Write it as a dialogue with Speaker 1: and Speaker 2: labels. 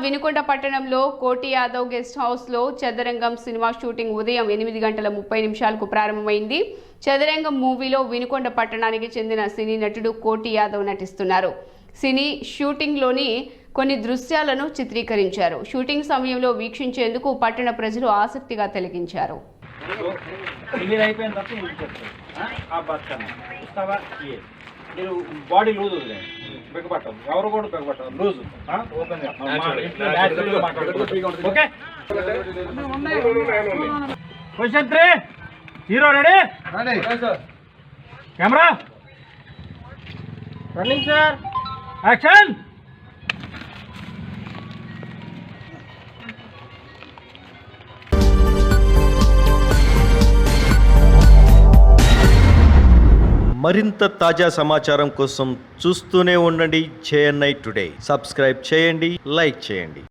Speaker 1: వినుకొండ పట్టణంలో కోటి యాదవ్ గెస్ట్ హౌస్లో చదరంగం సినిమా షూటింగ్ ఉదయం 8:30 ప్రారంభమైంది. చదరంగం మూవీలో వినుకొండ పట్టణానికి చెందిన సినీ నటుడు కోటి యాదవ్ నటిస్తున్నారు. సినీ షూటింగ్లోని కొన్ని దృశ్యాలను చిత్రీకరించారు. షూటింగ్ సమయంలో వీక్షించేందుకు పట్టణ ప్రజలు ఆసక్తిగా తిలకించారు.
Speaker 2: బాడీ లూజ్ బిగపట్టదు, ఎవరు కూడా బిగపట్టదు, loose okay. Question 3 hero ready, camera running sir, action.
Speaker 3: మరింత తాజా సమాచారం కోసం చూస్తూనే ఉండండి JNI టుడే. సబ్స్క్రైబ్ చేయండి, లైక్ చేయండి.